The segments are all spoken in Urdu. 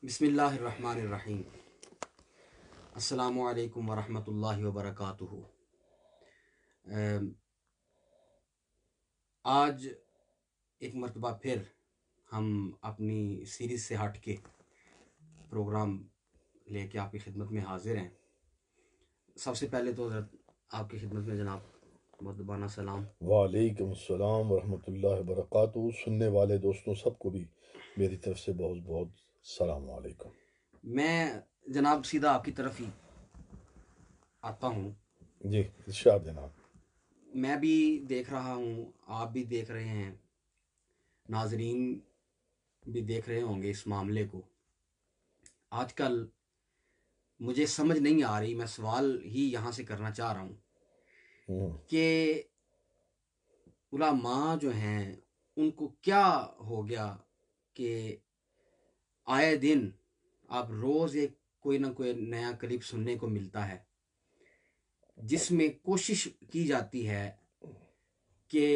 بسم اللہ الرحمن الرحیم۔ السلام علیکم ورحمۃ اللہ وبرکاتہ۔ آج ایک مرتبہ پھر ہم اپنی سیریز سے ہٹ کے پروگرام لے کے آپ کی خدمت میں حاضر ہیں۔ سب سے پہلے تو حضرت آپ کی خدمت میں جناب مؤدبانہ سلام۔ وعلیکم السلام ورحمۃ اللہ وبرکاتہ۔ سننے والے دوستوں سب کو بھی میری طرف سے بہت بہت السلام علیکم۔ میں جناب سیدھا آپ کی طرف ہی آتا ہوں۔ جی ارشاد جناب۔ میں بھی دیکھ رہا ہوں، آپ بھی دیکھ رہے ہیں، ناظرین بھی دیکھ رہے ہوں گے اس معاملے کو۔ آج کل مجھے سمجھ نہیں آ رہی، میں سوال ہی یہاں سے کرنا چاہ رہا ہوں کہ علماء جو ہیں ان کو کیا ہو گیا کہ آئے دن اب روز ایک کوئی نہ کوئی نیا کلپ سننے کو ملتا ہے جس میں کوشش کی جاتی ہے کہ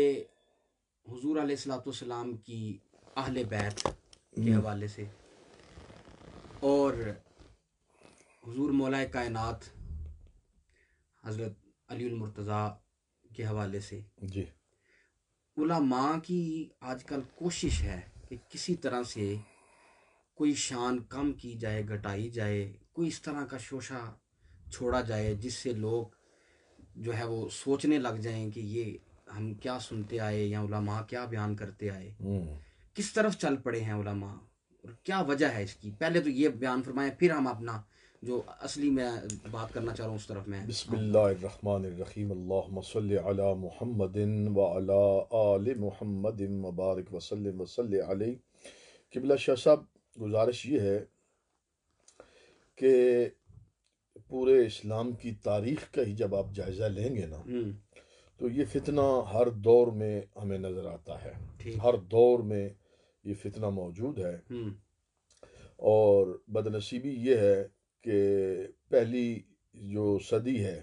حضور علیہ الصلوۃ والسلام کی اہل بیت کے حوالے سے اور حضور مولا کائنات حضرت علی المرتضیٰ کے حوالے سے جی علماء کی آج کل کوشش ہے کہ کسی طرح سے کوئی شان کم کی جائے، گھٹائی جائے، کوئی اس طرح کا شوشہ چھوڑا جائے جس سے لوگ جو ہے وہ سوچنے لگ جائیں کہ یہ ہم کیا سنتے آئے یا علماء کیا بیان کرتے آئے، کس طرف چل پڑے ہیں علماء اور کیا وجہ ہے اس کی۔ پہلے تو یہ بیان فرمائیں، پھر ہم اپنا جو اصلی میں بات کرنا چاہ رہا ہوں اس طرف میں بسم آؤں گا۔ اللہ الرحمن الرحیم۔ اللہم صلی علی محمد وعلی آل محمد مبارک وسلم وصلی علیہ۔ قبلہ شاہ صاحب، گزارش یہ ہے کہ پورے اسلام کی تاریخ کا ہی جب آپ جائزہ لیں گے نا تو یہ فتنہ ہر دور میں ہمیں نظر آتا ہے، ہر دور میں یہ فتنہ موجود ہے۔ اور بدنصیبی یہ ہے کہ پہلی جو صدی ہے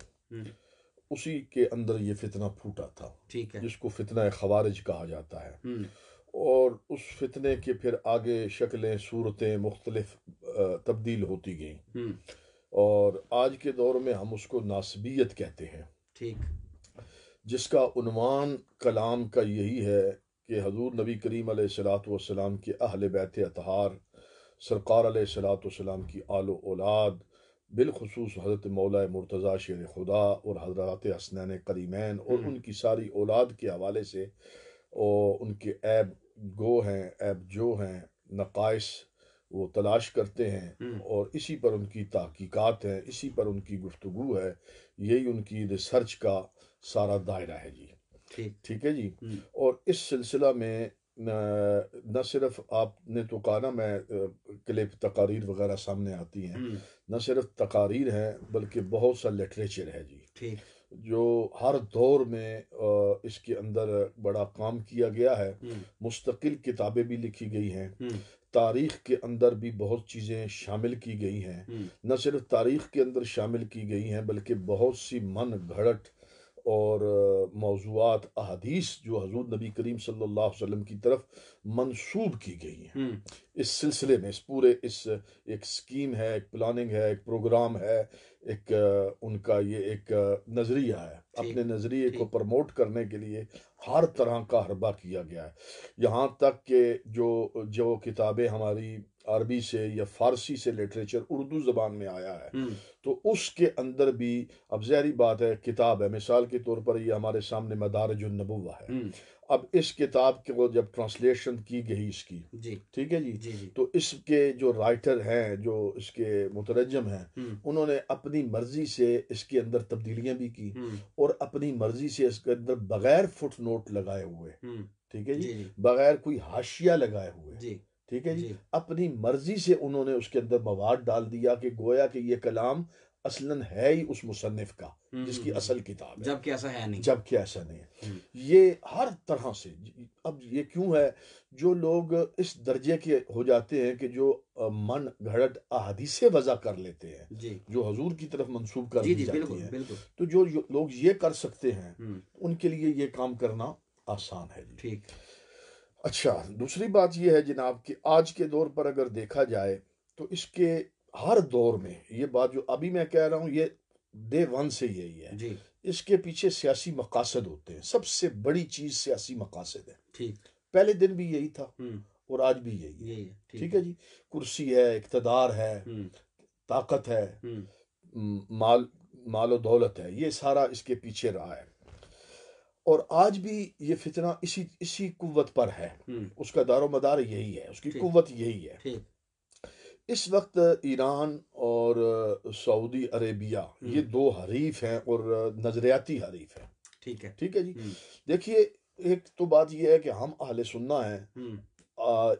اسی کے اندر یہ فتنہ پھوٹا تھا، جس کو فتنہ خوارج کہا جاتا ہے۔ اور اس فتنے کے پھر آگے شکلیں صورتیں مختلف تبدیل ہوتی گئیں، اور آج کے دور میں ہم اس کو ناسبیت کہتے ہیں، جس کا عنوان کلام کا یہی ہے کہ حضور نبی کریم علیہ الصلوۃ والسلام کے اہل بیت اطہار سرکار علیہ الصلوۃ والسلام کی آل و اولاد، بالخصوص حضرت مولا مرتضیٰ شیر خدا اور حضرات حسنین کریمین اور ان کی ساری اولاد کے حوالے سے اور ان کے عیب گو ہیں، عیب جو ہیں، نقائص وہ تلاش کرتے ہیں، اور اسی پر ان کی تحقیقات ہیں، اسی پر ان کی گفتگو ہے، یہی ان کی ریسرچ کا سارا دائرہ ہے جی۔ ٹھیک ہے جی۔ اور اس سلسلہ میں نہ صرف آپ نے تو کہا نا، میں کلپ تقاریر وغیرہ سامنے آتی ہیں، نہ صرف تقاریر ہیں بلکہ بہت سا لٹریچر ہے جی، جو ہر دور میں اس کے اندر بڑا کام کیا گیا ہے۔ مستقل کتابیں بھی لکھی گئی ہیں، تاریخ کے اندر بھی بہت چیزیں شامل کی گئی ہیں، نہ صرف تاریخ کے اندر شامل کی گئی ہیں بلکہ بہت سی من گھڑت اور موضوعات احادیث جو حضور نبی کریم صلی اللہ علیہ وسلم کی طرف منسوب کی گئی ہیں اس سلسلے میں۔ اس پورے ایک سکیم ہے، ایک پلاننگ ہے، ایک پروگرام ہے، ایک ان کا یہ ایک نظریہ ہے، اپنے نظریے کو پروموٹ کرنے کے لیے ہر طرح کا حربہ کیا گیا ہے۔ یہاں تک کہ جو کتابیں ہماری عربی سے یا فارسی سے لٹریچر اردو زبان میں آیا ہے تو اس کے اندر بھی، اب ظاہری بات ہے کتاب ہے، مثال کے طور پر یہ ہمارے سامنے مدارج النبوہ ہے، اب اس کتاب کو جب ٹرانسلیشن کی گئی اس کی، ٹھیک ہے جی، تو اس کے جو رائٹر ہیں، جو اس کے مترجم ہیں، انہوں نے اپنی مرضی سے اس کے اندر تبدیلیاں بھی کی اور اپنی مرضی سے اس کے اندر بغیر فٹ نوٹ لگائے ہوئے، ٹھیک ہے جی، بغیر کوئی حاشیہ لگائے ہوئے، ٹھیک ہے جی، اپنی مرضی سے انہوں نے اس کے اندر مواد ڈال دیا کہ گویا کہ یہ کلام اصلاً ہے ہی اس مصنف کا جس کی اصل کتاب ہے، جبکہ ایسا ہے نہیں، جبکہ ایسا نہیں ہے۔ یہ ہر طرح سے، اب یہ کیوں ہے، جو لوگ اس درجے کے ہو جاتے ہیں کہ جو من گھڑت احادیث وضع کر لیتے ہیں جو حضور کی طرف منسوب کر دی جاتی ہیں، تو جو لوگ یہ کر سکتے ہیں ان کے لیے یہ کام کرنا آسان ہے جی۔ اچھا، دوسری بات یہ ہے جناب کہ آج کے دور پر اگر دیکھا جائے تو اس کے ہر دور میں یہ بات جو ابھی میں کہہ رہا ہوں یہ ڈے ون سے یہی ہے، جی اس کے پیچھے سیاسی مقاصد ہوتے ہیں، سب سے بڑی چیز سیاسی مقاصد ہے، ٹھیک پہلے دن بھی یہی تھا ہوں اور آج بھی یہی ہے، یہی ہے ٹھیک ہے جی، کرسی ہے، اقتدار ہے، ہوں طاقت ہے، ہوں مال و دولت ہے، یہ سارا اس کے پیچھے رہا ہے، اور آج بھی یہ فتنہ اسی قوت پر ہے، ہوں اس کا دار و مدار یہی ہے، اس کی ٹھیک قوت یہی ہے۔ ٹھیک اس وقت ایران اور سعودی عربیہ یہ ہوں دو حریف ہیں اور نظریاتی حریف ہیں، ٹھیک ہے ٹھیک ہے جی۔ ہوں دیکھیے ایک تو بات یہ ہے کہ ہم اہل سنہ ہیں، ہوں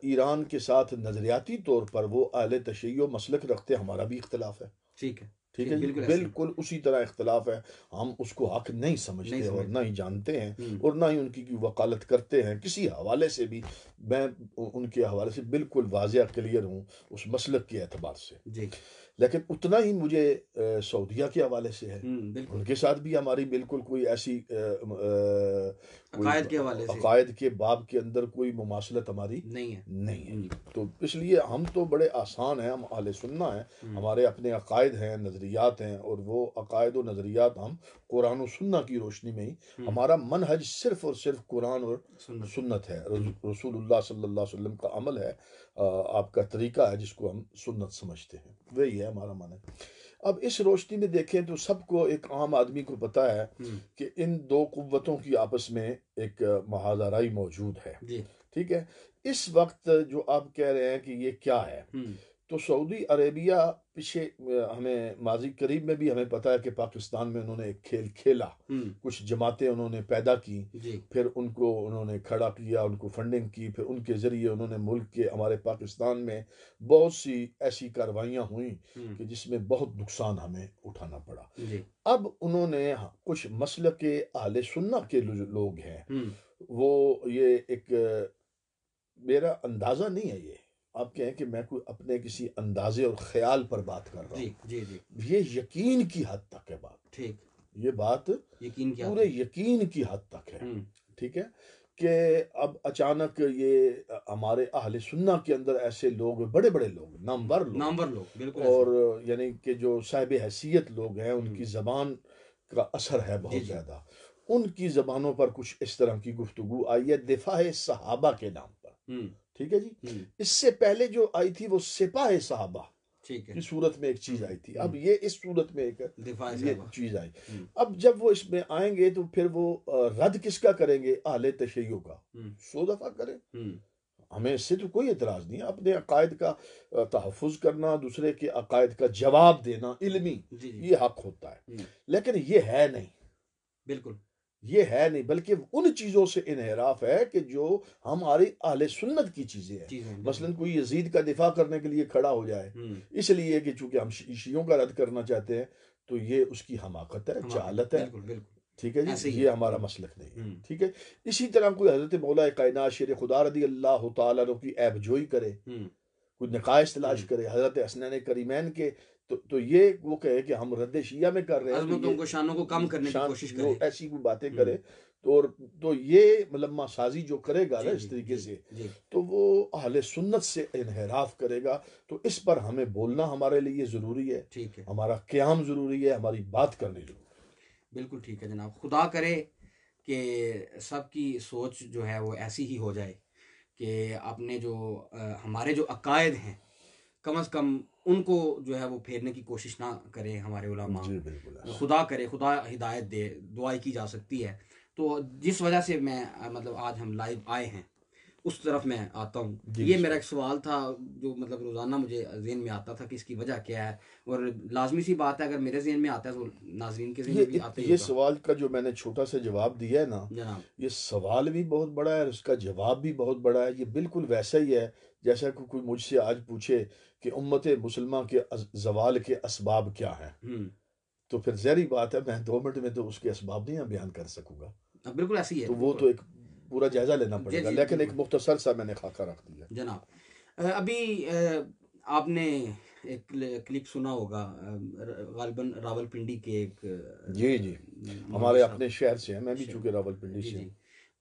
ایران کے ساتھ نظریاتی طور پر وہ اہل تشیع و مسلک رکھتے ہیں، ہمارا بھی اختلاف ہے، ٹھیک ہے ٹھیک ہے جی، بالکل ایسے ہی بالکل اسی طرح اختلاف ہے، ہم اس کو حق نہیں نہیں سمجھتے اور سمجھتے نہ ہی جانتے ہیں ہوں اور نہ ہی ان کی وکالت کرتے ہیں کسی حوالے سے بھی، میں ان کے حوالے سے بالکل واضح کلیئر ہوں اس مسلک کے اعتبار سے، جی لیکن اتنا ہی مجھے سعودیہ کے حوالے سے ہے، بالکل ان کے ساتھ بھی ہماری بالکل کوئی ایسی کوئی عقائد کے حوالے سے عقائد کے باب کے اندر کوئی مماثلت ہماری نہیں ہے نہیں ہے، جی تو اس لیے ہم تو بڑے آسان ہیں، ہم اہل سنہ ہیں، ہمارے اپنے عقائد ہیں، نظریات ہیں، اور وہ عقائد و نظریات ہم قرآن و سنہ کی روشنی میں ہی، ہمارا منہج صرف اور صرف قرآن اور سنت سنت ہے، رسول اللہ صلی اللہ علیہ وسلم کا عمل ہے، آپ کا طریقہ ہے جس کو ہم سنت سمجھتے ہیں، وہی ہے ہمارا منہج۔ اب اس روشنی میں دیکھیں تو سب کو، ایک عام آدمی کو پتہ ہے کہ ان دو قوتوں کی آپس میں ایک محاذرائی موجود ہے، جی ٹھیک ہے۔ اس وقت جو آپ کہہ رہے ہیں کہ یہ کیا ہے، تو سعودی عربیہ پیچھے ہمیں ماضی قریب میں بھی ہمیں پتہ ہے کہ پاکستان میں انہوں نے ایک کھیل کھیلا، کچھ جماعتیں انہوں نے پیدا کی، جی پھر ان کو انہوں نے کھڑا کیا، ان کو فنڈنگ کی، پھر ان کے ذریعے انہوں نے ملک کے، ہمارے پاکستان میں بہت سی ایسی کاروائیاں ہوئیں کہ جس میں بہت نقصان ہمیں اٹھانا پڑا۔ جی اب انہوں نے کچھ مسلک کے اہل سنہ کے لوگ ہیں، وہ یہ ایک میرا اندازہ نہیں ہے، یہ آپ کہیں کہ میں کوئی اپنے کسی اندازے اور خیال پر بات کر رہا جی ہوں، جی جی یہ یقین کی حد تک ہے بات، ٹھیک یہ بات یقین کیا پورے یقین کی حد تک ہے، ہوں ٹھیک ہے، کہ اب اچانک یہ ہمارے اہل سنہ کے اندر ایسے لوگ، بڑے بڑے لوگ، نامور لوگ، نامور لوگ بالکل ایسے اور یعنی کہ جو صاحب حیثیت لوگ ہیں، ان کی زبان کا اثر ہے جی بہت جی زیادہ، ان کی زبانوں پر کچھ اس طرح کی گفتگو آئی ہے دفاع صحابہ کے نام پر، ٹھیک ہے جی۔ اس سے پہلے جو آئی تھی وہ سپاہ صحابہ ٹھیک ہے کی صورت میں ایک چیز آئی تھی، اب یہ اس صورت میں ایک دفاع یہ صحابہ چیز آئی، اب جب وہ اس میں آئیں گے تو پھر وہ رد کس کا کریں گے؟ اہل تشیع کا، 100 دفعہ کریں، ہمیں اس سے تو کوئی اعتراض نہیں ہے، اپنے عقائد کا تحفظ کرنا، دوسرے کے عقائد کا جواب دینا علمی، جی جی یہ حق ہوتا ہے، لیکن یہ ہے نہیں، بالکل یہ ہے نہیں، بلکہ ان چیزوں سے انحراف ہے کہ جو ہماری اہل سنت کی چیزیں ہیں، مثلا کوئی یزید کا دفاع کرنے کے لیے کھڑا ہو جائے، اس لیے کہ چونکہ ہم شیعوں کا رد کرنا چاہتے ہیں، تو یہ اس کی حماقت ہے، جہالت ہے، بالکل بالکل ٹھیک ہے ایسے جی، ہی یہ ہے ہمارا مسلک نہیں ہے، ٹھیک ہے۔ اسی طرح کوئی حضرت مولا کائنات شیر خدا رضی اللہ تعالیٰ عنہ کی عیب جوئی کرے، کوئی نقائص تلاش کرے حضرت حسنین کریمین کے، تو یہ وہ کہے کہ ہم رد شیعہ میں کر رہے ہیں، تو عظمتوں کو، شانوں کو کم کرنے کی شان کوشش جو کرے، ایسی کوئی باتیں کرے، تو یہ ملمہ سازی جو کرے گا نا جی اس طریقے جی سے، جی تو وہ اہل سنت سے انحراف کرے گا، تو اس پر ہمیں بولنا ہمارے لیے ضروری ہے، ٹھیک ہے ہمارا قیام ضروری ہے، ہماری بات کرنی ضروری ہے۔ بالکل ٹھیک ہے جناب، خدا کرے کہ سب کی سوچ جو ہے وہ ایسی ہی ہو جائے کہ اپنے جو ہمارے جو عقائد ہیں کم از کم ان کو جو ہے وہ پھیرنے کی کوشش نہ کریں ہمارے علماء، جی بالکل ایسا۔ خدا کرے، خدا ہدایت دے، دعائی کی جا سکتی ہے، تو جس وجہ سے میں مطلب آج ہم لائیو آئے ہیں اس طرف میں آتا ہوں۔ جی یہ میرا ایک سوال تھا جو مطلب روزانہ مجھے ذہن میں آتا تھا کہ اس کی وجہ کیا ہے، اور لازمی سی بات ہے اگر میرے ذہن میں آتا ہے تو ناظرین کے ذہن میں بھی آتا ہی یہ ہوگا سوال کا جو میں نے چھوٹا سا جواب دیا ہے نا، جناب۔ یہ سوال بھی بہت بڑا ہے اور اس کا جواب بھی بہت بڑا ہے، یہ بالکل ویسا ہی ہے جیسا کہ کوئی مجھ سے آج پوچھے کہ امت مسلمہ کے زوال کے اسباب کیا ہیں، تو پھر ظاہری بات ہے میں 2 منٹ میں تو اس کے اسباب نہیں بیان کر سکوں گا، بالکل ایسی ہے، تو وہ تو ایک پورا جائزہ لینا پڑے گا، جی لیکن ایک بالکل مختصر سا میں نے خاکہ رکھ دیا جناب۔ ابھی آپ نے ایک کلپ سنا ہوگا، غالباً راول پنڈی کے ایک جی جی، مولوی ہمارے صاحب، اپنے شہر سے ہیں، میں بھی چونکہ راول پنڈی جی سے جی، ہوں۔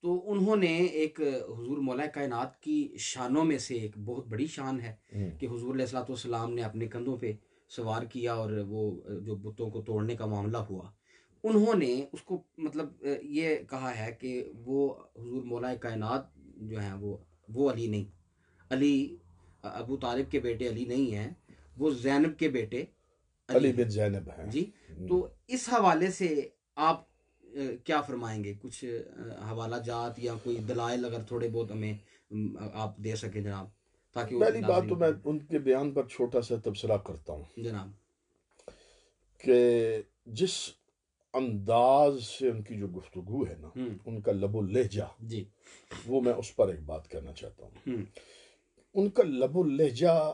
تو انہوں نے ایک حضور مولا کائنات کی شانوں میں سے ایک بہت بڑی شان ہے کہ حضور علیہ الصلوۃ والسلام نے اپنے کندھوں پہ سوار کیا اور وہ جو بتوں کو توڑنے کا معاملہ ہوا، انہوں نے اس کو مطلب یہ کہا ہے کہ وہ حضور مولا کائنات جو ہیں وہ علی نہیں، علی ابو طالب کے بیٹے علی نہیں ہیں، وہ زینب کے بیٹے علی علی بن زینب ہیں جی۔ تو اس حوالے سے آپ کیا فرمائیں گے؟ کچھ حوالہ جات یا کوئی دلائل اگر تھوڑے بہت ہمیں آپ دے سکیں جناب، تاکہ وہ پہلی بات تو ناظرین میں ان کے بیان پر چھوٹا سا تبصرہ کرتا ہوں جناب کہ جس انداز سے ان کی جو گفتگو ہے نا، ان کا لب و لہجہ، جی وہ میں اس پر ایک بات کہنا چاہتا ہوں۔ ان کا لب و لہجہ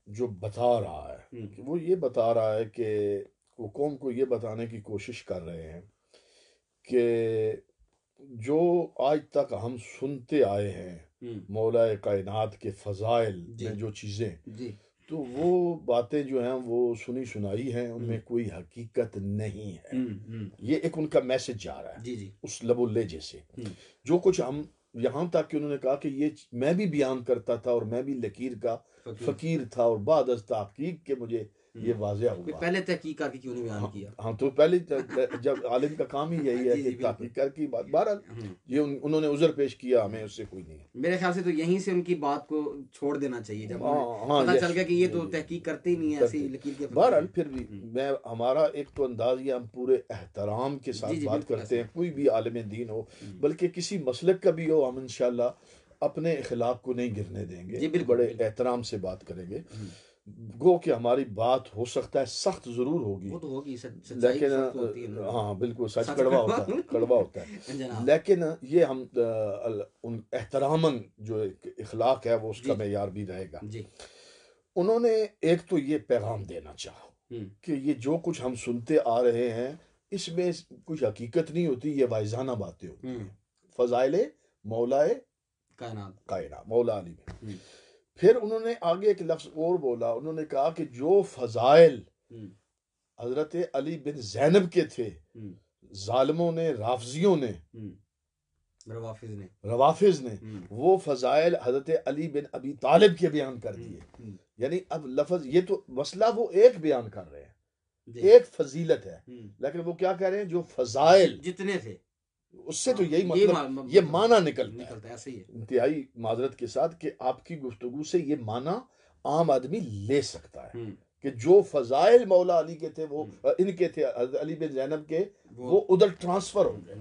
جو بتا رہا ہے کہ وہ یہ بتا رہا ہے کہ وہ قوم کو یہ بتانے کی کوشش کر رہے ہیں کہ جو آج تک ہم سنتے آئے ہیں مولا کائنات کے فضائل میں جو چیزیں، جی تو وہ باتیں جو ہیں وہ سنی سنائی ہیں، ان میں کوئی حقیقت نہیں ہے۔ یہ ایک ان کا میسج جا رہا ہے جی جی اس لب و لہجے سے۔ جو کچھ ہم یہاں تک کہ انہوں نے کہا کہ یہ میں بھی بیان کرتا تھا اور میں بھی لکیر کا فقیر تھا، اور بعد از تحقیق کے مجھے یہ واضح ہوا۔ پہلے تحقیق کر کے کیوں نہیں بیان کیا؟ ہاں تو پہلے جب عالم کا کام ہی یہی ہے کہ تحقیق کر کی بات، بہرحال یہ انہوں نے عذر پیش کیا، ہمیں اس سے کوئی نہیں ہے۔ میرے خیال سے تو یہیں سے ان کی بات کو چھوڑ دینا چاہیے، جب پتہ چل گیا کہ یہ تو تحقیق کرتے ہی نہیں ہے، ایسی لکیر کے بہرحال پھر بھی میں ہمارا ایک تو انداز یہ ہم پورے احترام کے ساتھ بات کرتے ہیں، کوئی بھی عالم دین ہو، بلکہ کسی مسلک کا بھی ہو، ہم انشاءاللہ اپنے اخلاق کو نہیں گرنے دیں گے، بڑے احترام سے بات کریں گے۔ گو کہ ہماری بات ہو سکتا ہے سخت ضرور ہوگی، وہ تو ہوگی، لیکن ہاں بالکل سچ کڑوا ہوتا ہے، کڑوا ہوتا ہے، لیکن یہ ہم احتراماً جو اخلاق ہے وہ اس کا معیار بھی رہے گا۔ انہوں نے ایک تو یہ پیغام دینا چاہا کہ یہ جو کچھ ہم سنتے آ رہے ہیں اس میں کچھ حقیقت نہیں ہوتی، یہ واعظانہ باتیں ہوتی ہیں، فضائل مولا کائنات مولا علی میں۔ پھر انہوں نے آگے ایک لفظ اور بولا، انہوں نے کہا کہ جو فضائل حضرت علی بن زینب کے تھے، ظالموں نے، رافضیوں نے، روافظ نے وہ فضائل حضرت علی بن ابی طالب کے بیان کر دیے۔ یعنی اب لفظ یہ تو مسئلہ وہ ایک بیان کر رہے ہیں، ایک فضیلت ہے، لیکن وہ کیا کہہ رہے ہیں؟ جو فضائل جتنے تھے اس سے تو یہی مطلب یہ معنی نکلتا ہے انتہائی معذرت کے ساتھ کہ آپ کی گفتگو سے یہ معنی عام آدمی لے سکتا ہے کہ جو فضائل مولا علی کے تھے وہ ان کے تھے، حضرت علی بن زینب کے، وہ ادھر ٹرانسفر ہو گئے۔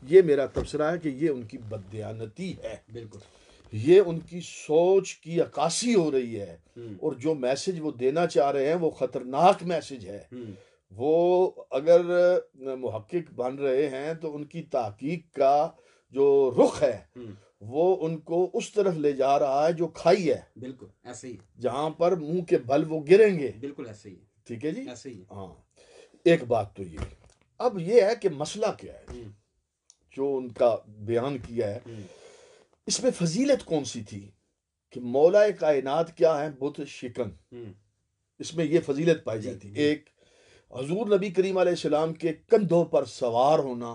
یہ میرا تبصرہ ہے کہ یہ ان کی بددیانتی ہے، بالکل یہ ان کی سوچ کی عکاسی ہو رہی ہے، اور جو میسج وہ دینا چاہ رہے ہیں وہ خطرناک میسج ہے۔ وہ اگر محقق بن رہے ہیں تو ان کی تحقیق کا جو رخ ہے وہ ان کو اس طرف لے جا رہا ہے جو کھائی ہے، بالکل ایسے ہی، جہاں پر منہ کے بل وہ گریں گے، بالکل ایسے ہی، ٹھیک ہے جی، ایسے ہی۔ ہاں ایک بات تو یہ، اب یہ ہے کہ مسئلہ کیا ہے جو ان کا بیان کیا ہے، اس میں فضیلت کون سی تھی کہ مولا کائنات کیا ہے؟ بت شکن، اس میں یہ فضیلت پائی جاتی۔ ایک حضور نبی کریم علیہ السلام کے کندھوں پر سوار ہونا،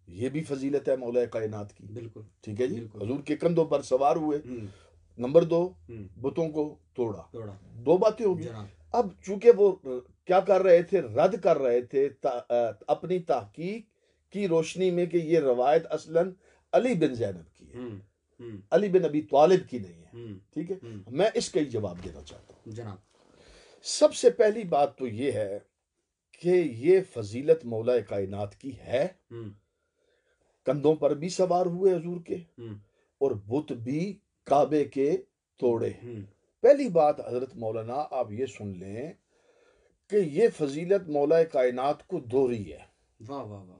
یہ بھی فضیلت ہے مولا کائنات کی، بالکل ٹھیک ہے جی، حضور کے کندھوں پر سوار ہوئے۔ نمبر دو، بتوں کو توڑا، دو باتیں ہوگی۔ اب چونکہ وہ کیا کر رہے تھے؟ رد کر رہے تھے اپنی تحقیق کی روشنی میں کہ یہ روایت اصلاً علی بن زینب کی ہے، علی بن ابی طالب کی نہیں ہے، ٹھیک ہے۔ میں اس کا ہی جواب دینا چاہتا ہوں جناب۔ سب سے پہلی بات تو یہ ہے کہ یہ فضیلت مولا کائنات کی ہے، کندھوں پر بھی سوار ہوئے حضور کے، اور بت بھی کعبے کے توڑے۔ پہلی بات حضرت مولانا آپ یہ سن لیں کہ یہ فضیلت مولا کائنات کو دوہری ہے، واہ واہ واہ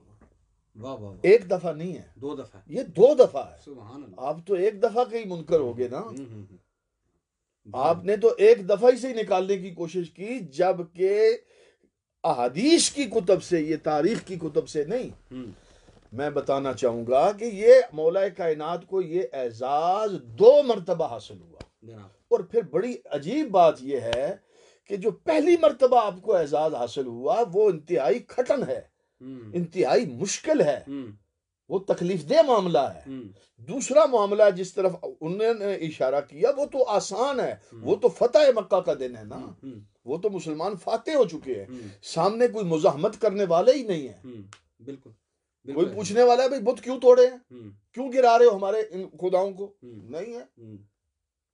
واہ واہ، ایک دفعہ نہیں ہے، دو دفعہ، یہ دو دفعہ ہے، سبحان اللہ۔ آپ تو ایک دفعہ کے ہی منکر ہو گے نا، آپ نے تو ایک دفعہ ہی سے نکالنے کی کوشش کی، جبکہ احادیث کی کتب سے، یہ تاریخ کی کتب سے نہیں۔ میں بتانا چاہوں گا کہ یہ مولا کائنات کو یہ اعزاز دو مرتبہ حاصل ہوا، اور پھر بڑی عجیب بات یہ ہے کہ جو پہلی مرتبہ آپ کو اعزاز حاصل ہوا وہ انتہائی کھٹن ہے، انتہائی مشکل ہے، وہ تکلیف دہ معاملہ ہے. دوسرا معاملہ جس طرف انہوں نے اشارہ کیا وہ تو آسان ہے, وہ تو فتح مکہ کا دن ہے نا, وہ تو مسلمان فاتح ہو چکے ہیں, سامنے کوئی مزاحمت کرنے والے ہی نہیں ہے. بالکل کوئی پوچھنے والا ہے بھائی بت کیوں توڑے ہیں, کیوں گرا رہے ہو ہمارے ان خداؤں کو, نہیں ہے.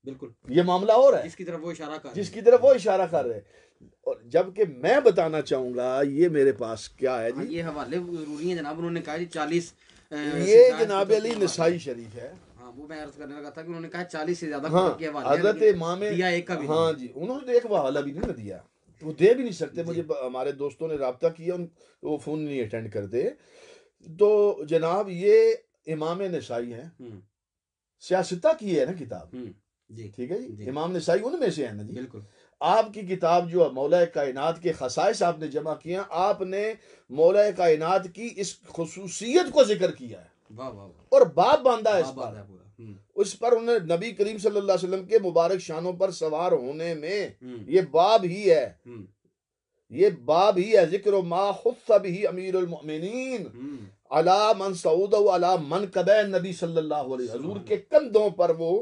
بالکل یہ معاملہ اور ہے جس کی طرف وہ اشارہ کر جس کی طرف وہ اشارہ کر رہے ہیں. اور جبکہ میں بتانا چاہوں گا یہ میرے پاس کیا ہے جی, یہ حوالے ضروری ہیں جناب. انہوں نے کہا جی 40 یہ جناب علی نسائی شریف ہے. ہاں وہ میں عرض کرنے لگا تھا کہ انہوں نے کہا 40 سے زیادہ ہاں کے حوالے حضرت امام دیا ایک کا بھی ہاں جی انہوں نے ایک حوالہ بھی نہیں دیا, وہ دے بھی نہیں سکتے. مجھے ہمارے دوستوں نے رابطہ کیا, وہ فون نہیں اٹینڈ کرتے. تو جناب یہ امام نسائی ہے, سیاستہ کی ہے نا کتاب, ٹھیک ہے جی, امام نسائی ان میں سے ہے نا جی. بالکل آپ کی کتاب جو مولا کائنات کے خصائص آپ نے جمع کیا, آپ نے مولا کائنات کی اس خصوصیت کو ذکر کیا ہے, واہ واہ, اور باب باندھا ہے اس پر انہیں نبی کریم صلی اللہ علیہ وسلم کے مبارک شانوں پر سوار ہونے میں یہ باب ہی ہے, یہ باب ہی ہے. ذکر ما خص به امیر المؤمنین علی من صعود و علی من قبہ نبی صلی اللہ علیہ وسلم, حضور کے کندھوں پر وہ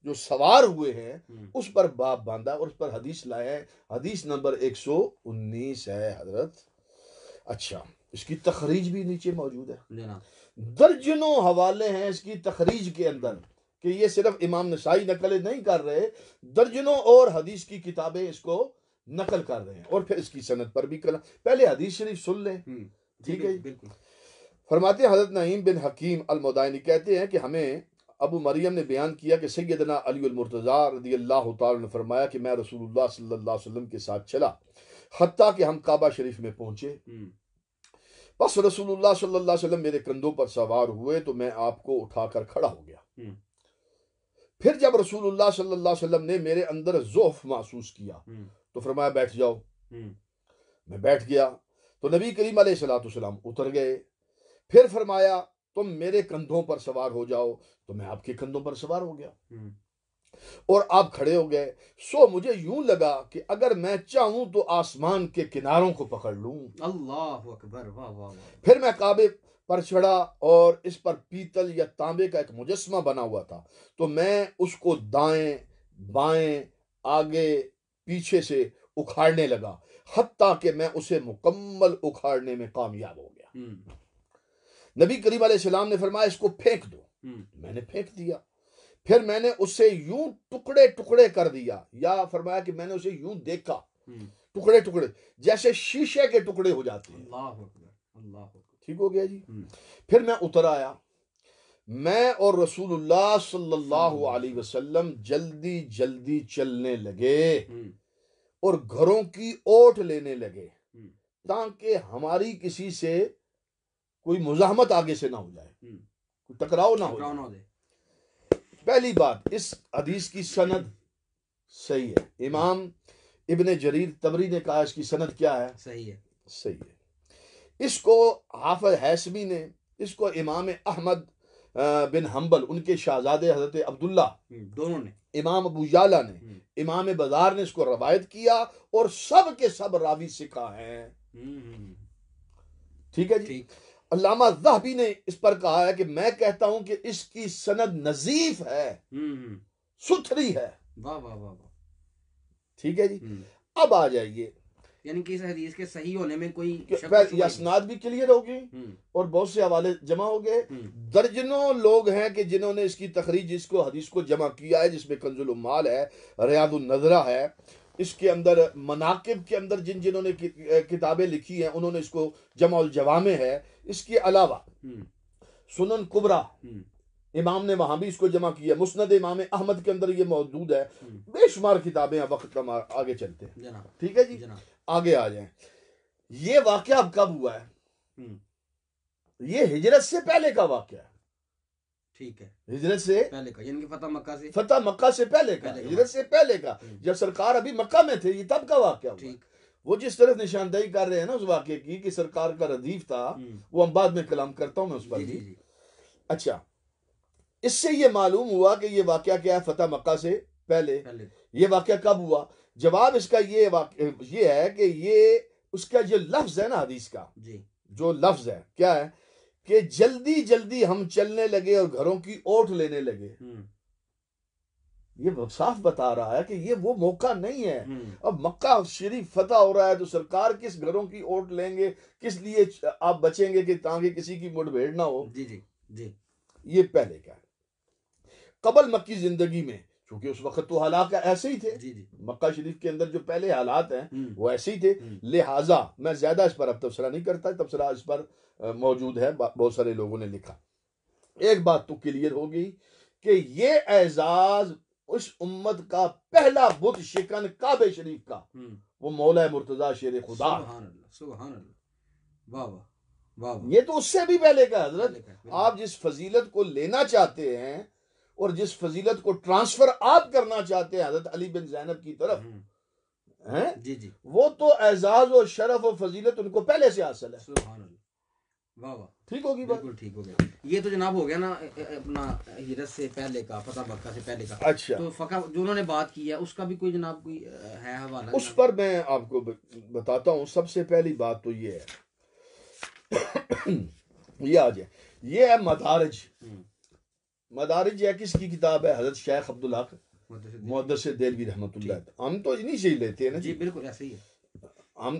جو سوار ہوئے ہیں اس پر باب باندھا اور اس پر حدیث لائے ہیں. حدیث نمبر 119 ہے حضرت. اچھا اس کی تخریج بھی نیچے موجود ہے, درجنوں حوالے ہیں اس کی تخریج کے اندر, کہ یہ صرف امام نسائی نقل نہیں کر رہے, درجنوں اور حدیث کی کتابیں اس کو نقل کر رہے ہیں. اور پھر اس کی سند پر بھی کلام. پہلے حدیث شریف سن لیں, ٹھیک ہے جی. فرماتے ہیں حضرت نعیم بن حکیم المدائنی کہتے ہیں کہ ہمیں ابو مریم نے بیان کیا کہ سیدنا علی المرتضیٰ رضی اللہ تعالی نے فرمایا کہ میں رسول اللہ صلی اللہ علیہ وسلم کے ساتھ چلا حتیٰ کہ ہم کعبہ شریف میں پہنچے. بس رسول اللہ صلی اللہ علیہ وسلم میرے کندھوں پر سوار ہوئے تو میں آپ کو اٹھا کر کھڑا ہو گیا. پھر جب رسول اللہ صلی اللہ علیہ وسلم نے میرے اندر ضعف محسوس کیا تو فرمایا بیٹھ جاؤ. میں بیٹھ گیا تو نبی کریم علیہ الصلوۃ والسلام اتر گئے. پھر فرمایا تم میرے کندھوں پر سوار ہو جاؤ, تو میں آپ کے کندھوں پر سوار ہو گیا اور آپ کھڑے ہو گئے. سو مجھے یوں لگا کہ اگر میں چاہوں تو آسمان کے کناروں کو پکڑ لوں. اللہ اکبر, واہ واہ. پھر میں کعبے پر چڑھا اور اس پر پیتل یا تانبے کا ایک مجسمہ بنا ہوا تھا, تو میں اس کو دائیں بائیں آگے پیچھے سے اکھاڑنے لگا حتیٰ کہ میں اسے مکمل اکھاڑنے میں کامیاب ہو گیا. نبی کریم علیہ السلام نے فرمایا اس کو پھینک دو. میں نے پھینک دیا. پھر میں نے اسے یوں ٹکڑے ٹکڑے کر دیا, یا فرمایا کہ میں نے اسے یوں دیکھا ٹکڑے ٹکڑے جیسے شیشے کے ٹکڑے ہو جاتے ہیں. ٹھیک ہو گیا جی. پھر میں اتر آیا, میں اور رسول اللہ صلی اللہ علیہ وسلم جلدی جلدی چلنے لگے اور گھروں کی اوٹ لینے لگے تاکہ ہماری کسی سے کوئی مزاحمت آگے سے نہ ہو جائے, کوئی ٹکراؤ نہ ہو جائے. پہلی بات, اس حدیث کی سند صحیح ہے. امام ابن جریر طبری نے کہا اس کی سند کیا ہے, صحیح ہے. صحیح ہے. اس کو حافظ حیثمی نے, اس کو امام احمد بن حنبل ان کے شہزادے حضرت عبداللہ دونوں نے, امام ابو یعلا نے, امام بزار نے اس کو روایت کیا اور سب کے سب راوی سکھا ہیں. ٹھیک ہے جی. علامہ ذہبی نے اس پر کہا ہے کہ میں کہتا ہوں کہ اس کی سند نظیف ہے, ستھری ہے. واہ واہ واہ. ٹھیک ہے جی. اب آ جائیے, یعنی کہ اس حدیث کے صحیح ہونے میں کوئی اسناد بھی کلیئر ہو گئی اور بہت سے حوالے جمع ہو گئے. درجنوں لوگ ہیں کہ جنہوں نے اس کی تخریج, اس کو حدیث کو جمع کیا ہے, جس میں کنز الامال ہے, ریاض النظرہ ہے, اس کے اندر مناقب کے اندر جنہوں نے کتابیں لکھی ہیں انہوں نے اس کو جمع الجوامع ہے. اس کے علاوہ سنن کبرا امام نے وہاں بھی اس کو جمع کیا. مسند امام احمد کے اندر یہ موجود ہے. بے شمار کتابیں ہیں, وقت کا آگے چلتے ہیں. ٹھیک ہے جی, آگے آ جائیں. یہ واقعہ اب کب ہوا ہے؟ یہ ہجرت سے پہلے کا واقعہ ہے. ٹھیک ہے, ہجرت سے پہلے کا, یعنی کہ فتح مکہ سے پہلے کا, ہجرت سے پہلے کا, جب سرکار ابھی مکہ میں تھے, یہ تب کا واقعہ ہوا. وہ جس طرح نشاندہی کر رہے ہیں نا اس واقعے کی کہ سرکار کا ردیف تھا, وہ ہم بعد میں کلام کرتا ہوں میں اس پر بھی. اچھا, اس سے یہ معلوم ہوا کہ یہ واقعہ کیا ہے, فتح مکہ سے پہلے. یہ واقعہ کب ہوا؟ جواب اس کا یہ ہے کہ یہ اس کا جو لفظ ہے نا حدیث کا, جو لفظ ہے کیا ہے کہ جلدی جلدی ہم چلنے لگے اور گھروں کی اوٹ لینے لگے. یہ صاف بتا رہا ہے کہ یہ وہ موقع نہیں ہے. اب مکہ شریف فتح ہو رہا ہے تو سرکار کس گھروں کی اوٹ لیں گے, کس لیے آپ بچیں گے کہ تاکہ کسی کی مٹ بھیڑ نہ ہو. جی جی جی. یہ پہلے کیا ہے. قبل مکی زندگی میں چونکہ اس وقت تو حالات ایسے ہی تھے, جی جی. مکہ شریف کے اندر جو پہلے حالات ہیں وہ ایسے ہی تھے, ہوں. لہٰذا میں زیادہ اس پر اب تبصرہ نہیں کرتا. تبصرہ اس پر موجود ہے, بہت سارے لوگوں نے لکھا. ایک بات تو کلیئر ہو گئی کہ یہ اعزاز اس امت کا پہلا بت شکن کعبہ شریف کا وہ مولا مرتضیٰ شیر خدا. سبحان اللہ سبحان اللہ. واہ واہ واہ واہ. یہ تو اس سے بھی پہلے کا حضرت. پہلے کا. آپ جس فضیلت کو لینا چاہتے ہیں اور جس فضیلت کو ٹرانسفر آپ کرنا چاہتے ہیں حضرت علی بن زینب کی طرف ہیں, جی جی, وہ تو اعزاز و شرف و فضیلت ان کو پہلے سے حاصل ہے. سبحان اللہ. واہ واہ. ٹھیک ہوگی بات. بالکل ٹھیک ہو گیا. یہ تو جناب ہو گیا نا اپنا ہجرت سے پہلے کا, فتح مکہ سے پہلے کا. اچھا, تو فقہ جو انہوں نے بات کی ہے اس کا بھی کوئی جناب کوئی ہے حوالہ؟ اس پر میں آپ کو بتاتا ہوں. سب سے پہلی بات تو یہ ہے, یہ آ جائے, یہ ہے مدارج. مدارج ہے کس کی کتاب ہے؟ حضرت شیخ عبدالحق محدث دہلوی رحمۃ اللہ. ہم تو انہی سے ہی لیتے ہیں نا جی. بالکل ایسے ہی ہے. ہم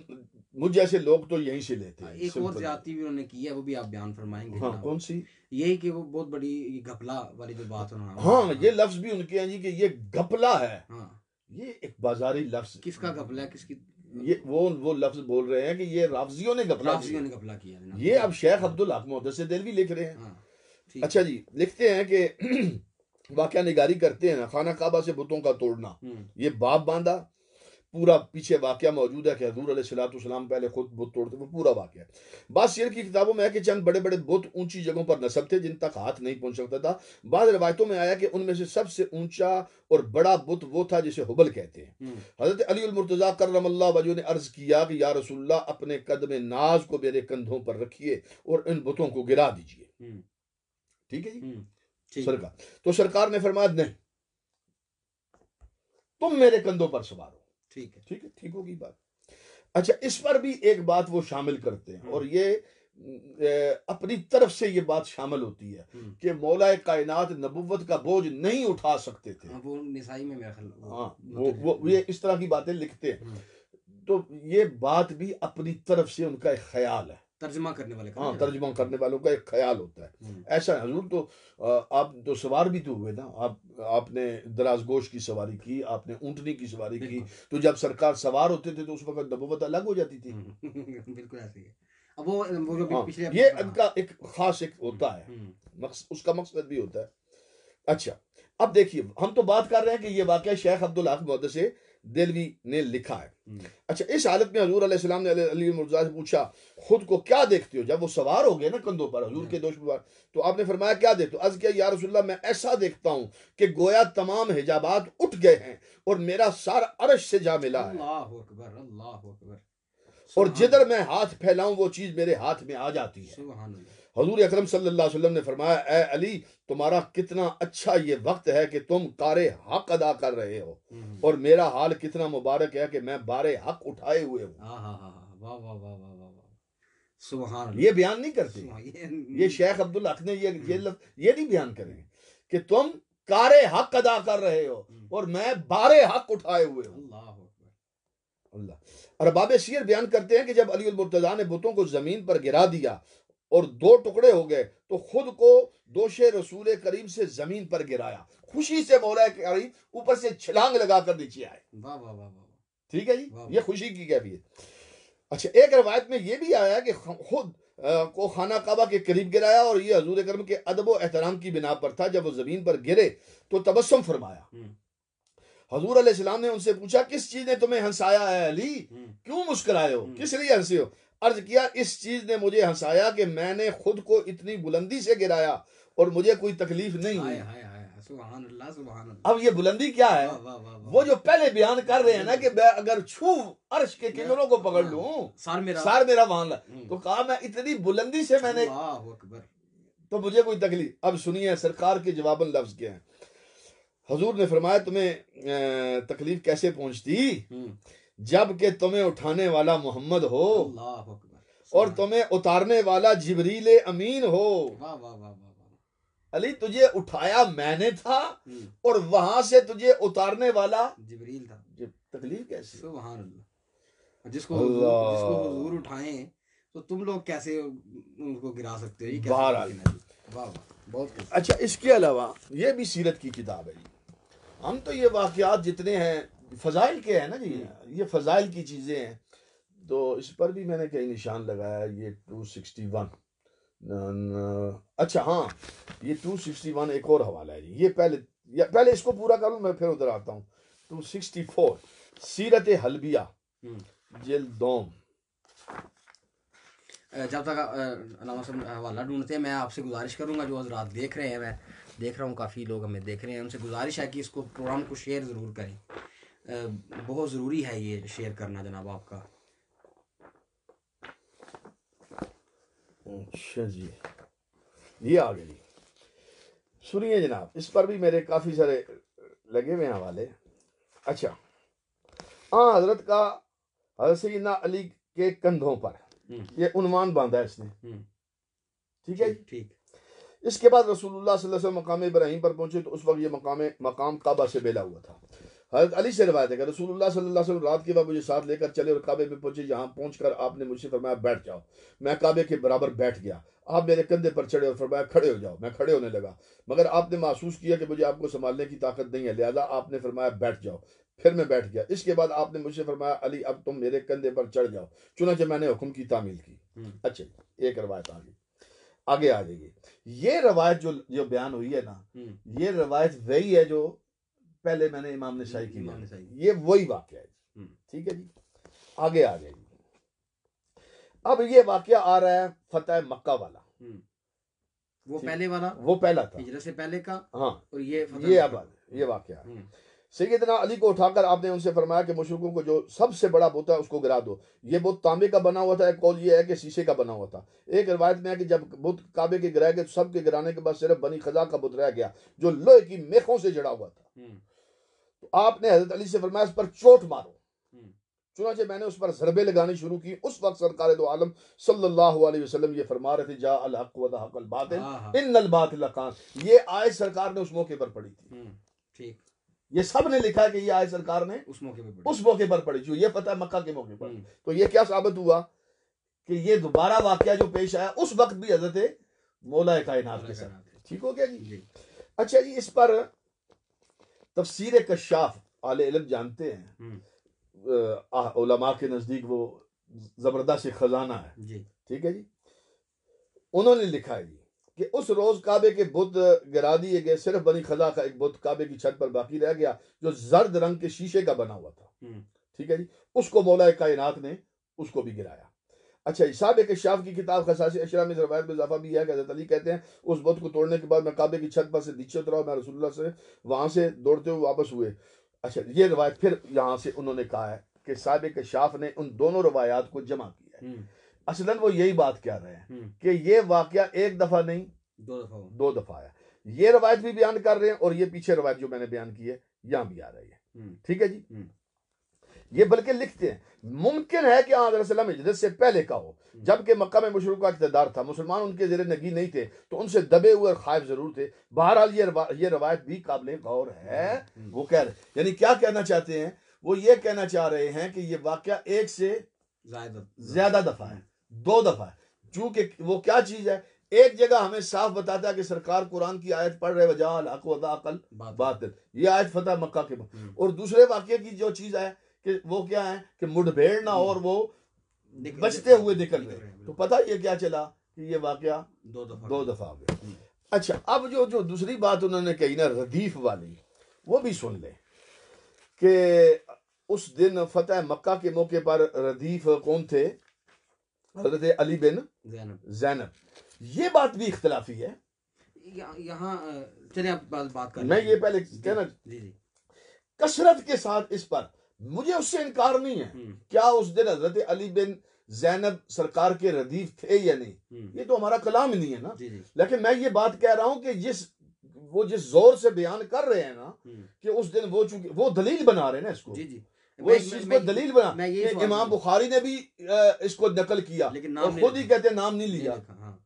مجھ جیسے لوگ تو یہیں سے لیتے ہیں. ایک اور زیادتی بھی انہوں نے کی ہے, وہ بھی آپ بیان فرمائیں گے. ہاں, کون سی؟ یہی کہ وہ بہت بڑی گھپلا والی جو بات ہے. ہاں, یہ لفظ بھی ان کے ہیں جی کہ یہ گھپلا ہے. ہاں, یہ ایک بازاری لفظ. کس کا گھپلا ہے؟ کس کی؟ یہ وہ لفظ بول رہے ہیں کہ یہ رافضیوں نے گھپلا رافضیوں نے گھپلا کیا. یہ اب شیخ عبدالحق محدث دہلوی لکھ رہے ہیں. اچھا جی, لکھتے ہیں کہ واقعہ نگاری کرتے ہیں نا, خانہ کعبہ سے بتوں کا توڑنا, یہ باب باندھا. پورا پیچھے واقعہ موجود ہے کہ حضور علیہ الصلوۃ والسلام پہلے خود بت توڑتے, وہ پورا واقعہ. بعض سیر کی کتابوں میں ہے کہ چند بڑے بڑے بت اونچی جگہوں پر نصب تھے جن تک ہاتھ نہیں پہنچ سکتا تھا. بعض روایتوں میں آیا کہ ان میں سے سب سے اونچا اور بڑا بت وہ تھا جسے حبل کہتے ہیں. حضرت علی المرتضیٰ کرم اللہ وجہہ نے عرض کیا کہ یا رسول اللہ, اپنے قدم ناز کو میرے کندھوں پر رکھیے اور ان بتوں کو گرا دیجیے. ٹھیک ہے جی سرکار. تو سرکار نے فرمایا نہیں, تم میرے کندھوں پر سوار ہو. ٹھیک ہے, ٹھیک ہوگی بات. اچھا, اس پر بھی ایک بات وہ شامل کرتے ہیں, اور یہ اپنی طرف سے یہ بات شامل ہوتی ہے کہ مولا کائنات نبوت کا بوجھ نہیں اٹھا سکتے تھے. وہ نسائی میں میرا خیال. ہاں, وہ یہ اس طرح کی باتیں لکھتے ہیں. تو یہ بات بھی اپنی طرف سے ان کا ایک خیال ہے, ترجمہ کرنے والے کا. ہاں, ترجمہ کرنے والوں کا ایک خیال ہوتا ہے. ایسا ہے حضور. تو آپ تو سوار بھی تو ہوئے نا, آپ نے دراز گوش کی سواری کی, آپ نے اونٹنی کی سواری کی. تو جب سرکار سوار ہوتے تھے تو اس وقت نبوت الگ ہو جاتی تھی. بالکل ایسے ہی ہے. اب وہ یہ ان کا ایک خاص ایک ہوتا ہے, اس کا مقصد بھی ہوتا ہے. اچھا, اب دیکھیے, ہم تو بات کر رہے ہیں کہ یہ واقعہ شیخ عبدالحق محدث دہلوی نے لکھا ہے. اچھا, اس حالت میں حضور علیہ السلام نے علی مرتضیٰ سے پوچھا خود کو کیا دیکھتے ہو؟ جب وہ سوار ہو گئے نا کندھوں پر حضور کے دوش پر, تو آپ نے فرمایا کیا دیکھتے ہو؟ عرض کیا یا رسول اللہ, میں ایسا دیکھتا ہوں کہ گویا تمام حجابات اٹھ گئے ہیں اور میرا سر عرش سے جا ملا ہے. اللہ اکبر, اللہ اکبر. اور جدھر میں ہاتھ پھیلاؤں وہ چیز میرے ہاتھ میں آ جاتی ہے. سبحان اللہ. حضور اکرم صلی اللہ علیہ وسلم نے فرمایا اے علی, تمہارا کتنا اچھا یہ وقت ہے کہ تم کار حق ادا کر رہے ہو, اور میرا حال کتنا مبارک ہے کہ میں بار حق اٹھائے ہوئے ہوں. سبحان اللہ. یہ بیان نہیں کرتے, یہ شیخ عبدالحق نے یہ نہیں بیان کریں کہ تم کار حق ادا کر رہے ہو اور میں بار حق اٹھائے ہوئے ہوں. اللہ. ارباب سیر بیان کرتے ہیں کہ جب علی المرتضیٰ نے بتوں کو زمین پر گرا دیا اور دو ٹکڑے ہو گئے تو خود کو دوش رسول کریم سے زمین پر گرایا. خوشی سے مولا کریم اوپر سے چھلانگ لگا کر نیچے آئے. ٹھیک ہے جی, یہ خوشی کی کیفیت. اچھا, ایک روایت میں یہ بھی آیا کہ خود کو خانہ کعبہ کے قریب گرایا, اور یہ حضور کرم کے ادب و احترام کی بنا پر تھا. جب وہ زمین پر گرے تو تبسم فرمایا. حضور علیہ السلام نے ان سے پوچھا کس چیز نے تمہیں ہنسایا ہے علی, کیوں مسکرائے ہو, کس لیے ہنسے ہو؟ عرض کیا اس چیز نے مجھے ہنسایا کہ میں نے خود کو اتنی بلندی سے گرایا اور مجھے کوئی تکلیف نہیں ہوئی. سبحان اللہ, سبحان اللہ. اب یہ بلندی کیا ہے؟ وہ جو پہلے بیان کر رہے ہیں نا کہ میں اگر چھو عرش کے کناروں کو پکڑ لوں سار میرا وہاں, تو کہا میں اتنی بلندی سے میں نے, تو مجھے کوئی تکلیف. اب سنیے سرکار کے جواباً لفظ کیا ہیں. حضور نے فرمایا تمہیں تکلیف کیسے پہنچتی؟ جب کہ تمہیں اٹھانے والا محمد ہو. اور تمہیں اتارنے والا جبریل امین ہو۔ واہ واہ واہ واہ، علی تجھے اٹھایا میں نے تھا اور وہاں سے تجھے اتارنے والا جبریل تھا۔ تکلیف کیسی؟ سبحان اللہ، جس کو حضور اٹھائیں تو تم لوگ کیسے ان کو گرا سکتے ہو؟ یہ کیسے بہرحال واہ واہ، بہت کچھ۔ اچھا، اس کے علاوہ یہ بھی سیرت کی کتاب ہے جی۔ ہم تو یہ واقعات جتنے ہیں فضائل کے ہیں نا جی، یہ فضائل کی چیزیں ہیں، تو اس پر بھی میں نے کہیں نشان لگایا۔ یہ 261 اچھا ہاں، یہ 261 ایک اور حوالہ ہے جی۔ یہ پہلے اس کو پورا کر لوں، میں پھر ادھر آتا ہوں۔ 264 سیرت حلبیہ جلد دوم۔ جب تک علامہ صاحب حوالہ ڈھونڈتے ہیں، میں آپ سے گزارش کروں گا، جو حضرات دیکھ رہے ہیں، میں دیکھ رہا ہوں کافی لوگ ہمیں دیکھ رہے ہیں، ان سے گزارش ہے کہ اس کو پروگرام کو شیئر ضرور کریں، بہت ضروری ہے یہ شیئر کرنا جناب آپ کا۔ اچھا جی، یہ آ گئی، سنیے جناب، اس پر بھی میرے کافی سارے لگے ہوئے حوالے۔ اچھا، حضرت کا حضرت سیدنا علی کے کندھوں پر یہ عنوان باندھا ہے اس نے، ٹھیک ہے جی، ٹھیک۔ اس کے بعد رسول اللہ صلی اللہ علیہ وسلم مقام ابراہیم پر پہنچے تو اس وقت یہ مقام کعبہ سے بیلا ہوا تھا۔ حضرت علی سے روایت ہے کہ رسول اللہ صلی اللہ علیہ وسلم رات کے بعد مجھے ساتھ لے کر چلے اور کعبے میں پہنچے، جہاں پہنچ کر آپ نے مجھ سے فرمایا بیٹھ جاؤ۔ میں کعبے کے برابر بیٹھ گیا، آپ میرے کندھے پر چڑھے اور فرمایا کھڑے ہو جاؤ۔ میں کھڑے ہونے لگا، مگر آپ نے محسوس کیا کہ مجھے آپ کو سنبھالنے کی طاقت نہیں ہے، لہذا آپ نے فرمایا بیٹھ جاؤ۔ پھر میں بیٹھ گیا۔ اس کے بعد آپ نے مجھ سے فرمایا علی اب تم میرے کندھے پر چڑھ جاؤ، چنانچہ میں نے حکم کی تعمیل کی۔ اچھا، ایک روایت آگے آ جائیے۔ یہ روایت جو بیان ہوئی ہے نا، یہ روایت وہی ہے جو پہلے میں نے امام نسائی کی، یہ وہی واقعہ ہے، ٹھیک ہے جی۔ آگے آ جائیے، اب یہ واقعہ آ رہا ہے فتح مکہ والا، وہ پہلے والا، وہ پہلا تھا ہجرت سے پہلے کا، ہاں، اور یہ یہ واقعہ ہے۔ سیدنا علی کو اٹھا کر آپ نے ان سے فرمایا کہ مشرکوں کو جو سب سے بڑا بت ہے اس کو گرا دو۔ یہ بت تانبے کا بنا ہوا تھا، ایک قول یہ ہے کہ شیشے کا بنا ہوا تھا۔ ایک روایت میں ہے کہ جب بت کعبے کے گرائے گئے تو سب کے گرانے کے بعد صرف بنی خزاع کا بت رہ گیا جو لوہے کی میخوں سے جڑا ہوا تھا۔ تو آپ نے حضرت علی سے فرمایا اس پر چوٹ مارو، چنانچہ میں نے اس پر ضربے لگانی شروع کی۔ اس وقت سرکار دو عالم صلی اللہ علیہ وسلم یہ فرما رہے تھے جاء الحق و زہق الباطل ان الباطل کان۔ یہ آیت سرکار نے اس موقع پر پڑھی تھی، ٹھیک، یہ سب نے لکھا ہے کہ یہ آیت سرکار نے اس موقع پر پڑھی، جو یہ فتح مکہ کے موقع پر۔ تو یہ کیا ثابت ہوا کہ یہ دوبارہ واقعہ جو پیش آیا اس وقت بھی حضرت مولا کائنات کے ساتھ، ٹھیک ہو گیا جی۔ اچھا جی، اس پر تفسیر کشاف اہل علم جانتے ہیں، علماء کے نزدیک وہ زبردست خزانہ ہے جی، ٹھیک ہے جی۔ انہوں نے لکھا ہے جی کہ اس روز کعبے کے بت گرا دیے گئے، صرف بنی خزاع کا ایک بت کعبے کی چھت پر باقی رہ گیا جو زرد رنگ کے شیشے کا بنا ہوا تھا، ٹھیک ہے جی۔ اس کو مولا کائنات نے اس کو بھی گرایا۔ اچھا، صاحب کشاف کی کتاب خصائص اشرا میں روایت میں اضافہ بھی ہے کہ حضرت علی کہتے ہیں اس بت کو توڑنے کے بعد میں کعبے کی چھت پر سے نیچے اترا اور میں رسول اللہ سے وہاں سے دوڑتے ہوئے واپس ہوئے۔ اچھا، یہ روایت پھر یہاں سے انہوں نے کہا ہے کہ صاحب کشاف نے ان دونوں روایات کو جمع کیا ہے۔ اصلاً وہ یہی بات کہہ رہے ہیں کہ یہ واقعہ ایک دفعہ نہیں دو دفعہ ہے۔ یہ روایت بھی بیان کر رہے ہیں اور یہ پیچھے روایت جو میں نے بیان کی ہے یہاں بھی آ رہی ہے، ٹھیک ہے جی۔ یہ بلکہ لکھتے ہیں ممکن ہے کہ حضرت صلی اللہ علیہ وسلم ہجرت سے پہلے کا ہو، جبکہ مکہ میں مشرکوں کا اقتدار تھا، مسلمان ان کے زیر نگی نہیں تھے تو ان سے دبے ہوئے اور خائف ضرور تھے۔ بہرحال یہ روایت بھی قابل غور ہے۔ وہ کہہ رہے یعنی کیا کہنا چاہتے ہیں؟ وہ یہ کہنا چاہ رہے ہیں کہ یہ واقعہ ایک سے زیادہ دفعہ ہے، دو دفعہ ہے، چونکہ وہ کیا چیز ہے، ایک جگہ ہمیں صاف بتاتا ہے کہ سرکار قرآن کی آیت پڑھ رہے وجاء الحق و زہق الباطل، یہ آیت فتح مکہ کے بعد، اور دوسرے واقعے کی جو چیز ہے کہ وہ کیا ہے کہ مڈبھیڑ نہ اور وہ بچتے ہوئے نکل رہے، تو پتہ یہ کیا چلا کہ یہ واقعہ دو دفعہ ہو گیا۔ اچھا، اب جو دوسری بات انہوں نے کہی نا ردیف والی، وہ بھی سن لیں کہ اس دن فتح مکہ کے موقع پر ردیف کون تھے؟ حضرت علی بن زینب۔ یہ بات بھی اختلافی ہے، یہاں چلیں آپ بات کریں، میں یہ پہلے کہنا کثرت کے ساتھ اس پر مجھے اس سے انکار نہیں ہے، کیا اس دن حضرت علی بن زینب سرکار کے ردیف تھے یا نہیں، یہ تو ہمارا کلام ہی نہیں ہے نا، لیکن میں یہ بات کہہ رہا ہوں کہ جس زور سے بیان کر رہے ہیں نا کہ اس دن وہ چونکہ وہ دلیل بنا رہے ہیں نا اس کو، وہ اس چیز کو دلیل بنا میں یہی کہ سوال امام کروں، بخاری نے بھی اس کو نقل کیا لیکن اور نام نہیں خود ہی لکھا، کہتے ہیں نام نہیں نہیں لیا، لکھا، ہاں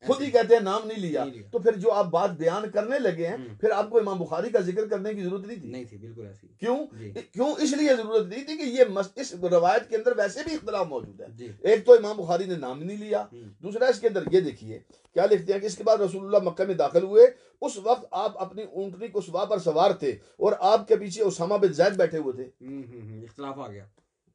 خود ایسے ہی کہتے ہیں نام نہیں لیا. نہیں لیا. تو پھر جو آپ بات بیان کرنے لگے ہیں ہوں، پھر آپ کو امام بخاری کا ذکر کرنے کی ضرورت نہیں تھی. نہیں تھی بالکل ایسی. کیوں؟ جی کیوں اس لیے ضرورت نہیں تھی کہ یہ اس روایت کے اندر ویسے بھی اختلاف موجود ہے. جی ایک تو امام بخاری نے نام نہیں لیا، ہوں، دوسرا اس کے اندر یہ دیکھیے کیا لکھتے ہیں کہ اس کے بعد رسول اللہ مکہ میں داخل ہوئے، اس وقت آپ اپنی اونٹنی کو سوا پر سوار تھے اور آپ کے پیچھے اسامہ بن زید بیٹھے ہوئے تھے. اختلاف آ گیا.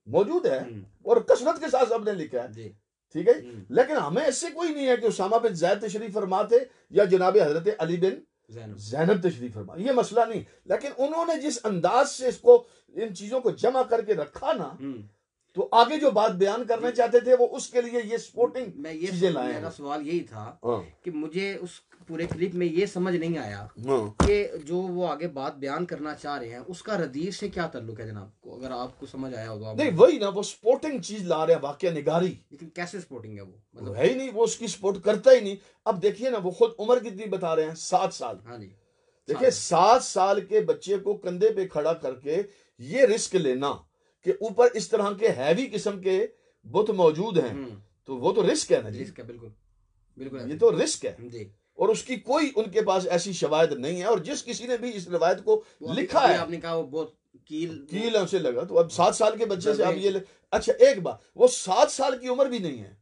موجود ہے ہوں، اور کثرت کے ساتھ سب نے لکھا ہے. جی ٹھیک ہے، ہوں، لیکن ہمیں اس سے کوئی نہیں ہے کہ اسامہ بن زید تشریف فرما تھے یا جناب حضرت علی بن زینب. زینب تشریف فرما، یہ مسئلہ نہیں. لیکن انہوں نے جس انداز سے اس کو ان چیزوں کو جمع کر کے رکھا نا، ہوں، تو آگے جو بات بیان کرنا جی چاہتے تھے وہ اس کے لیے یہ سپورٹنگ میں یہ چیزیں لائے میرا ہیں. سوال یہی تھا ہاں کہ مجھے اس پورے کلپ میں یہ سمجھ نہیں آیا ہاں کہ جو وہ آگے بات بیان کرنا چاہ رہے ہیں اس کا ردیف سے کیا تعلق ہے جناب کو، اگر آپ کو سمجھ آیا ہو تو آپ نہیں وہی نا، وہ سپورٹنگ چیز لا رہے ہیں، واقعہ نگاری. لیکن کیسے سپورٹنگ ہے وہ وہ مطلب. ہے ہی نہیں، وہ اس کی سپورٹ کرتا ہی نہیں. اب دیکھیے نا، وہ خود عمر کتنی بتا رہے ہیں، 7 سال. ہاں جی دیکھیں 7 سال کے بچے کو کندھے پہ کھڑا کر کے یہ رسک لینا کہ اوپر اس طرح کے ہیوی قسم کے بت موجود ہیں، ہوں، تو وہ تو رسک ہے نا جی، رسک ہے بالکل بالکل یہ ایسے. تو رسک ہے. جی اور اس کی کوئی ان کے پاس ایسی شواہد نہیں ہے، اور جس کسی نے بھی اس روایت کو وہ ابھی لکھا ابھی ہے آپ نے کہا وہ بہت کیل سے لگا، تو اب 7 سال کے بچے سے اب یہ اچھا ایک بات، وہ 7 سال کی عمر بھی نہیں ہے،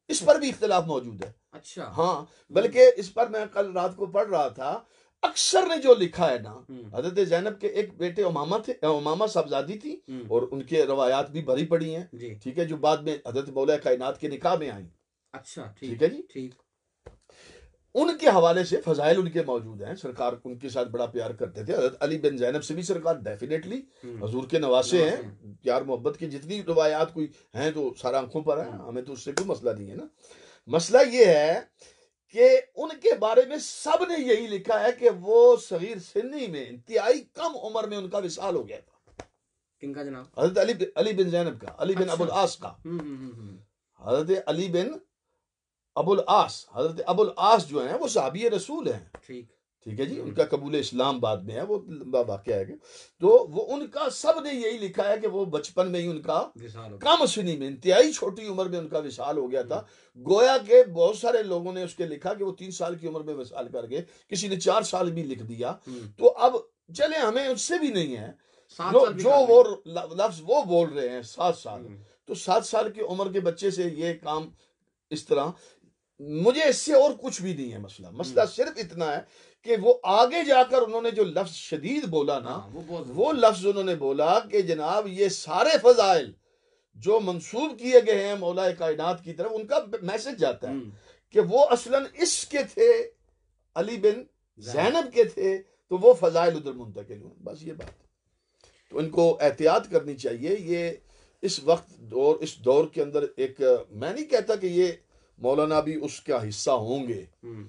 اس پر بھی اختلاف موجود ہے. اچھا ہاں بلکہ اس پر میں کل رات کو پڑھ رہا تھا، اکثر نے جو لکھا ہے نا، ہوں، حضرت زینب کے ایک بیٹے امامہ تھے، امامہ صاحبزادی تھی، ہوں، اور ان کے روایات بھی بھری پڑی ہیں. جی ٹھیک ہے، جو بعد میں حضرت مولا کائنات کے نکاح میں آئیں. اچھا ٹھیک ہے جی، ٹھیک ان کے حوالے سے فضائل ان کے موجود ہیں. سرکار ان کے ساتھ بڑا پیار کرتے تھے. حضرت علی بن زینب سے بھی سرکار ڈیفینیٹلی ہوں، حضور کے نواسے نواسے ہیں. پیار محبت کی جتنی روایات کوئی ہیں تو سارا آنکھوں پر ہے، ہوں، ہمیں تو اس سے کوئی مسئلہ نہیں ہے نا. مسئلہ یہ ہے کہ ان کے بارے میں سب نے یہی لکھا ہے کہ وہ صغیر سنی میں انتہائی کم عمر میں ان کا وصال ہو گیا تھا. کن کا جناب. حضرت علی بن زینب کا، علی بن ابو اچھا العاص کا. ہوں، حضرت علی بن ابو العاص، حضرت ابو العاص جو ہیں وہ صحابی رسول ہیں. ٹھیک ٹھیک ہے جی، ہوں، ان کا قبول اسلام بعد میں ہے، وہ لمبا واقعہ ہے. تو وہ ان کا سب نے یہی لکھا ہے کہ وہ بچپن میں ہی ان کا وصال ہو گیا. کم سنی میں انتہائی چھوٹی عمر میں ان کا وصال ہو گیا تھا. گویا کہ بہت سارے لوگوں نے اس کے لکھا کہ وہ 3 سال کی عمر میں وصال کر گئے، کسی نے 4 سال بھی لکھ دیا. ہوں، تو اب چلے ہمیں اس سے بھی نہیں ہے، 7 سال بھی جو کر وہ لیں. لفظ وہ بول رہے ہیں 7 سال، ہوں، تو 7 سال کی عمر کے بچے سے یہ کام اس طرح، مجھے اس سے اور کچھ بھی نہیں ہے. مسئلہ صرف اتنا ہے کہ وہ آگے جا کر انہوں نے جو لفظ شدید بولا نا، ہاں وہ بہت وہ لفظ انہوں نے بولا کہ جناب یہ سارے فضائل جو منسوب کیے گئے ہیں مولا کائنات کی طرف، ان کا میسج جاتا ہے ہوں، کہ وہ اصلاً اس کے تھے، علی بن زینب کے تھے، تو وہ فضائل ادھر منتقل ہوئے. بس یہ بات. تو ان کو احتیاط کرنی چاہیے. یہ اس وقت اس دور کے اندر ایک، میں نہیں کہتا کہ یہ مولانا بھی اس کا حصہ ہوں گے، ہوں،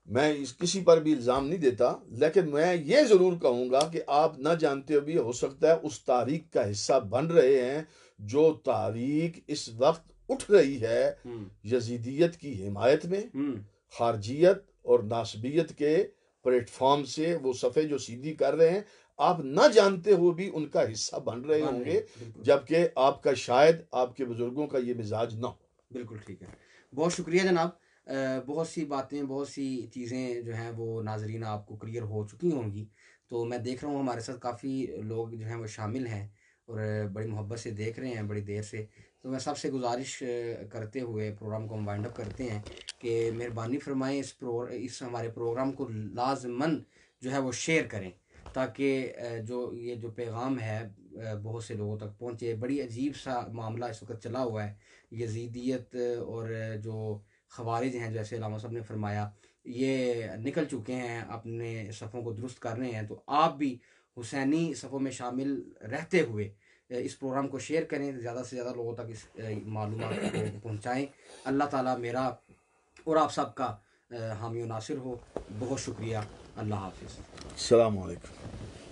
میں کسی پر بھی الزام نہیں دیتا، لیکن میں یہ ضرور کہوں گا کہ آپ نہ جانتے ہوئے ہو سکتا ہے اس تاریخ کا حصہ بن رہے ہیں جو تاریخ اس وقت اٹھ رہی ہے ہوں، یزیدیت کی حمایت میں، ہوں، خارجیت اور ناصبیت کے پلیٹ فارم سے وہ صفحے جو سیدھی کر رہے ہیں، آپ نہ جانتے ہوئے بھی ان کا حصہ بن رہے ہوں گے، بالکل جبکہ آپ کا شاید آپ کے بزرگوں کا یہ مزاج نہ ہو. بالکل ٹھیک ہے. بہت شکریہ جناب. بہت سی باتیں، بہت سی چیزیں جو ہیں وہ ناظرین آپ کو کلیئر ہو چکی ہوں گی. تو میں دیکھ رہا ہوں ہمارے ساتھ کافی لوگ جو ہیں وہ شامل ہیں اور بڑی محبت سے دیکھ رہے ہیں بڑی دیر سے. تو میں سب سے گزارش کرتے ہوئے پروگرام کو ہم وائنڈ اپ کرتے ہیں کہ مہربانی فرمائیں اس ہمارے پروگرام کو لازماً جو ہے وہ شیئر کریں تاکہ جو پیغام ہے بہت سے لوگوں تک پہنچے. بڑی عجیب سا معاملہ اس وقت چلا ہوا ہے. یزیدیت اور جو خوارج ہیں جیسے علامہ صاحب نے فرمایا یہ نکل چکے ہیں، اپنے صفوں کو درست کر رہے ہیں. تو آپ بھی حسینی صفوں میں شامل رہتے ہوئے اس پروگرام کو شیئر کریں، زیادہ سے زیادہ لوگوں تک اس معلومات کو پہنچائیں. اللہ تعالیٰ میرا اور آپ سب کا حامی و ناصر ہو. بہت شکریہ. اللہ حافظ. السلام علیکم.